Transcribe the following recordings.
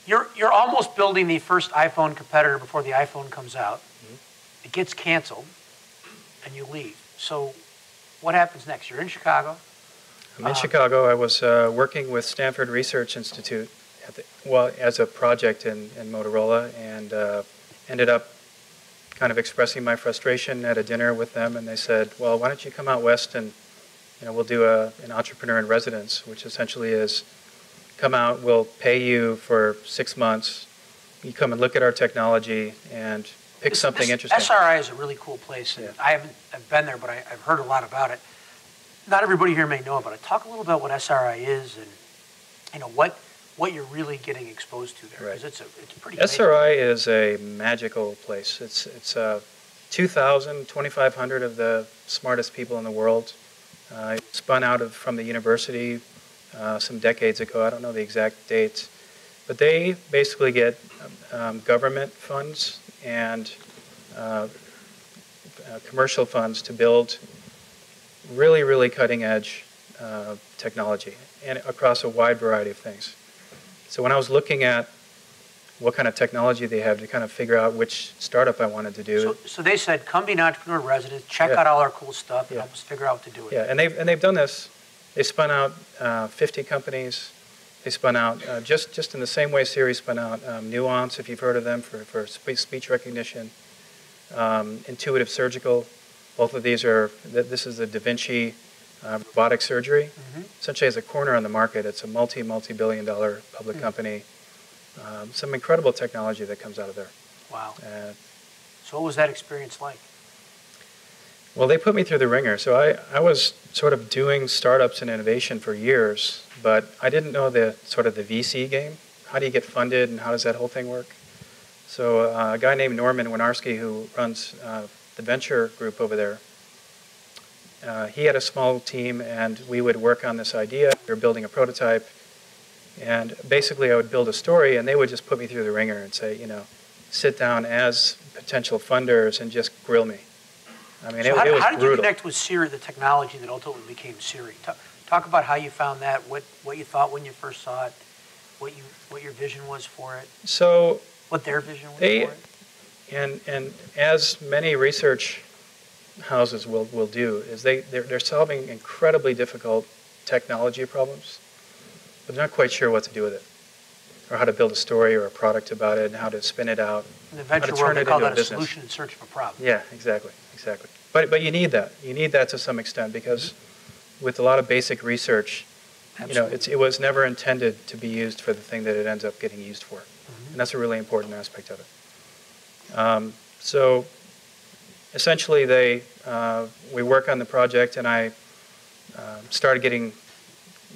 You're almost building the first iPhone competitor before the iPhone comes out. Mm-hmm. It gets canceled, and you leave. So what happens next? You're in Chicago. I'm in Chicago. I was working with Stanford Research Institute as a project in Motorola, and ended up kind of expressing my frustration at a dinner with them, and they said, well, why don't you come out west and we'll do an entrepreneur in residence, which essentially is come out, we'll pay you for 6 months, you come and look at our technology and pick something interesting. SRI is a really cool place, and yeah. I've been there, but I've heard a lot about it. Not everybody here may know about it. Talk a little about what SRI is, and what you're really getting exposed to there. Right. It's pretty. SRI is a magical place. It's 2,000, 2,500 of the smartest people in the world. Spun out from the university some decades ago. I don't know the exact dates, but they basically get government funds and commercial funds to build really, really cutting-edge technology and across a wide variety of things. So when I was looking at what kind of technology they have to kind of figure out which startup I wanted to do. So they said, come be an entrepreneur in residence, check out all our cool stuff, and help us figure out what to do with it. Yeah, and they've done this. They spun out 50 companies. They spun out, just in the same way Siri spun out Nuance, if you've heard of them, for speech recognition. Intuitive Surgical. Both of these this is the Da Vinci robotic surgery. Mm-hmm. Essentially has a corner on the market. It's a multi-billion dollar public company. Some incredible technology that comes out of there. Wow. So what was that experience like? Well, they put me through the ringer. So I was sort of doing startups and innovation for years, but I didn't know the VC game. How do you get funded and how does that whole thing work? So a guy named Norman Winarski, who runs the venture group over there, he had a small team, and we would work on this idea. We were building a prototype, and basically I would build a story, and they would just put me through the ringer and say, sit down as potential funders and just grill me. I mean, it was brutal. How did you connect with Siri, the technology that ultimately became Siri? Talk about how you found that, what you thought when you first saw it, what your vision was for it. So what their vision was for it. And as many research houses will do, is they're solving incredibly difficult technology problems, but they're not quite sure what to do with it, or how to build a story or a product about it, and how to spin it out. In the venture world, they call that a solution in search of a problem. Yeah, exactly. But you need that. You need that to some extent, because with a lot of basic research, it was never intended to be used for the thing that it ends up getting used for, and that's a really important aspect of it. So essentially, we work on the project, and I started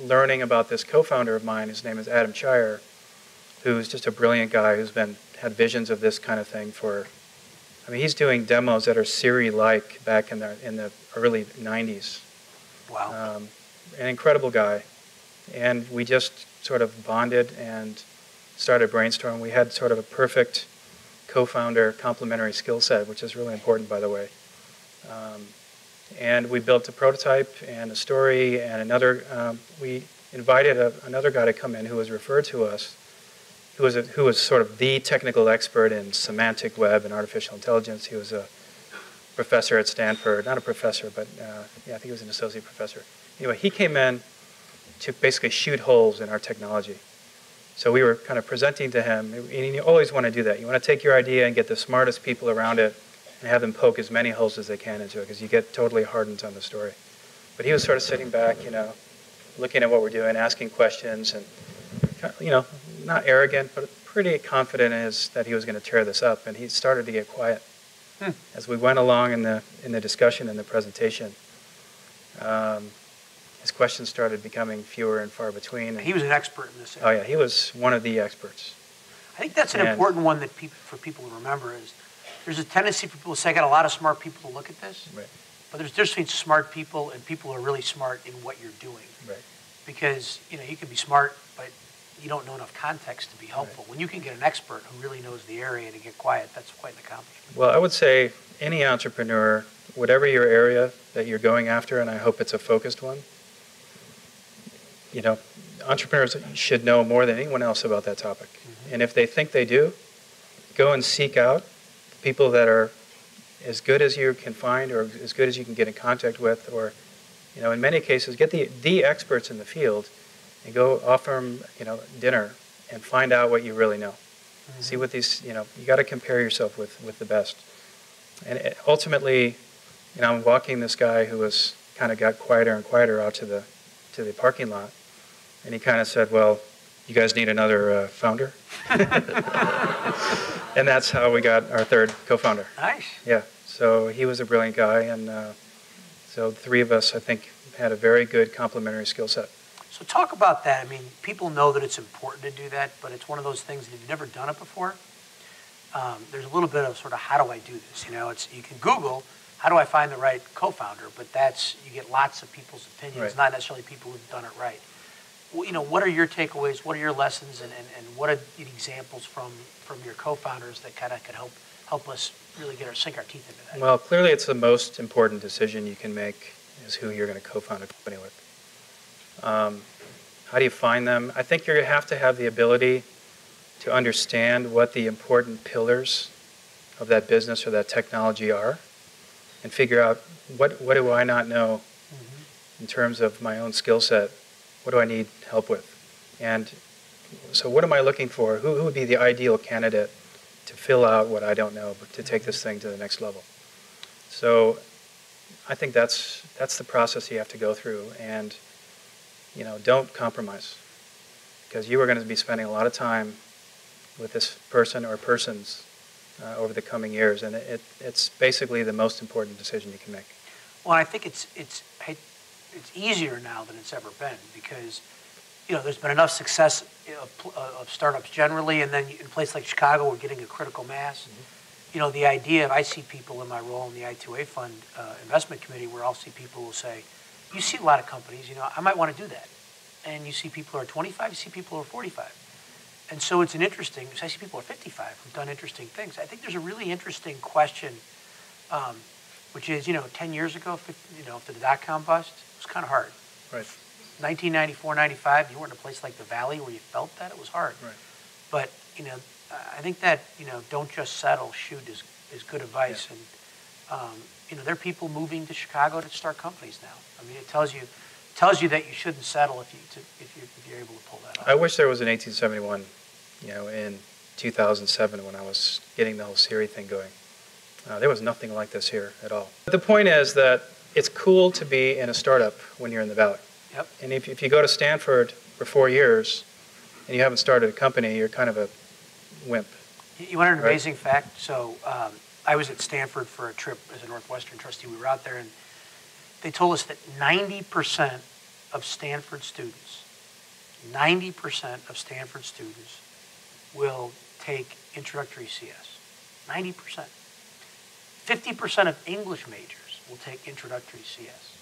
learning about this co-founder of mine. His name is Adam Chire, who's just a brilliant guy who's had visions of this kind of thing he's doing demos that are Siri-like back in the early 90s. Wow. An incredible guy. And we just sort of bonded and started brainstorming. We had sort of a perfect co-founder complementary skill set, which is really important, by the way. And we built a prototype and a story, and we invited another guy to come in who was referred to us, who was sort of the technical expert in semantic web and artificial intelligence. He was a professor at Stanford, not a professor, but I think he was an associate professor. Anyway, he came in to basically shoot holes in our technology. So we were kind of presenting to him, and you always want to do that. You want to take your idea and get the smartest people around it and have them poke as many holes as they can into it, because you get totally hardened on the story. But he was sort of sitting back, looking at what we're doing, asking questions, and not arrogant, but pretty confident that he was going to tear this up. And he started to get quiet as we went along in the discussion and the presentation. His questions started becoming fewer and far between. He was an expert in this area. Oh yeah, he was one of the experts. I think that's an important one that for people to remember is there's a tendency for people to say, I got a lot of smart people to look at this. Right. But there's a difference between smart people and people who are really smart in what you're doing. Right. Because you can be smart, but you don't know enough context to be helpful. Right. When you can get an expert who really knows the area to get quiet, that's quite an accomplishment. Well, I would say any entrepreneur, whatever your area that you're going after, and I hope it's a focused one, you know, entrepreneurs should know more than anyone else about that topic. And if they think they do, go and seek out people that are as good as you can find or as good as you can get in contact with, or, you know, in many cases, get the experts in the field and go offer them, you know, dinner and find out what you really know. See what these, you know, you got to compare yourself with the best. And ultimately, you know, I'm walking this guy who was kind of got quieter and quieter out to the parking lot, and he kind of said, "Well, you guys need another founder?" And that's how we got our third co-founder. Nice. Yeah. So he was a brilliant guy, and so the three of us, I think, had a very good complementary skill set. So talk about that. I mean, people know that it's important to do that, but it's one of those things that if you've never done it before, there's a little bit of sort of, how do I do this? You know, you can Google, how do I find the right co-founder? But you get lots of people's opinions, Right. not necessarily people who've done it right. Well, you know, what are your takeaways? What are your lessons? And what are the examples from your co-founders that kind of could help us really sink our teeth into that? Well, clearly it's the most important decision you can make is who you're going to co-found a company with. How do you find them? I think you have to have the ability to understand what the important pillars of that business or that technology are and figure out what do I not know in terms of my own skill set. What do I need help with? And so what am I looking for? Who would be the ideal candidate to fill out what I don't know, but to take this thing to the next level? So I think that's the process you have to go through. And, you know, don't compromise, because you are going to be spending a lot of time with this person or persons over the coming years, and it's basically the most important decision you can make. Well, I think it's easier now than it's ever been, because, you know, there's been enough success of startups generally, and then in a place like Chicago, we're getting a critical mass. You know, the idea of, I see people in my role in the I2A fund investment committee where I'll see people who will say, you see a lot of companies, you know, I might want to do that. And you see people who are 25, you see people who are 45. And so it's I see people who are 55 who've done interesting things. I think there's a really interesting question, which is, you know, 10 years ago, you know, after the dot-com bust, it was kind of hard. Right. 1994, 95, you weren't in a place like the Valley where you felt that. It was hard. Right. But, you know, I think that, you know, don't just settle, shoot is good advice. Yeah. And, you know, there are people moving to Chicago to start companies now. I mean, it tells you that you shouldn't settle if you're able to pull that off. I wish there was an 1871, you know, in 2007 when I was getting the whole Siri thing going. There was nothing like this here at all. But the point is that it's cool to be in a startup when you're in the Valley. Yep. And if you go to Stanford for 4 years and you haven't started a company, you're kind of a wimp. You want an amazing fact? So I was at Stanford for a trip as a Northwestern trustee. We were out there, and they told us that 90% of Stanford students, 90% of Stanford students will take introductory CS. 90%. 50% of English majors will take introductory CS.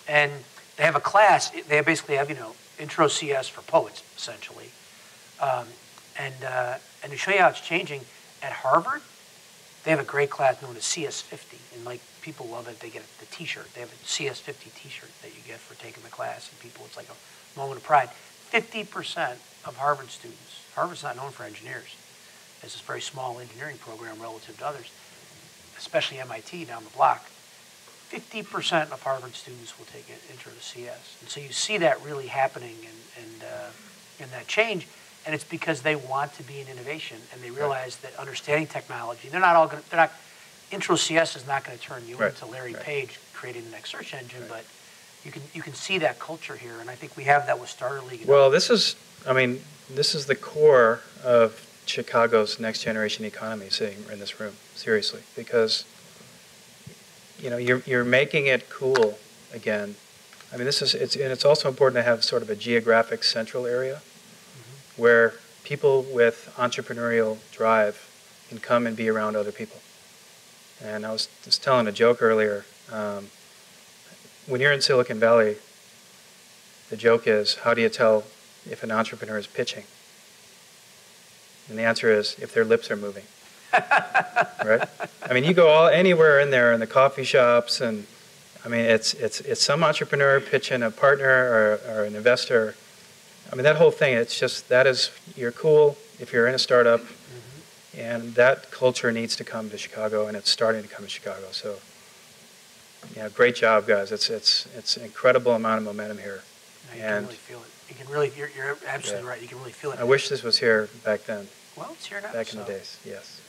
And they have a class, they basically have, you know, intro CS for poets, essentially. And to show you how it's changing, at Harvard, they have a great class known as CS50, and like people love it. They get the T-shirt. They have a CS50 T-shirt that you get for taking the class, and people, it's like a moment of pride. 50% of Harvard students. Harvard's not known for engineers. There's this very small engineering program relative to others, especially MIT down the block. 50% of Harvard students will take intro to CS, and so you see that really happening and that change. And it's because they want to be in innovation, and they realize that understanding technology, intro CS is not going to turn you into Larry Page creating the next search engine, but you can see that culture here, and I think we have that with Starter League. Well, this is the core of Chicago's next generation economy sitting in this room, seriously, because, you know, you're making it cool again. I mean, it's also important to have sort of a geographic central area where people with entrepreneurial drive can come and be around other people. And I was just telling a joke earlier. When you're in Silicon Valley, the joke is, how do you tell if an entrepreneur is pitching? And the answer is, if their lips are moving. Right? I mean, you go anywhere in there in the coffee shops, and I mean, it's some entrepreneur pitching a partner or an investor, I mean, that whole thing, it's just, that is, you're cool if you're in a startup, and that culture needs to come to Chicago, and it's starting to come to Chicago. So, yeah, great job, guys. It's an incredible amount of momentum here. You can really feel it. You can really, you're absolutely right. You can really feel it. I wish this was here back then, Well, it's here now. back in the days, yes.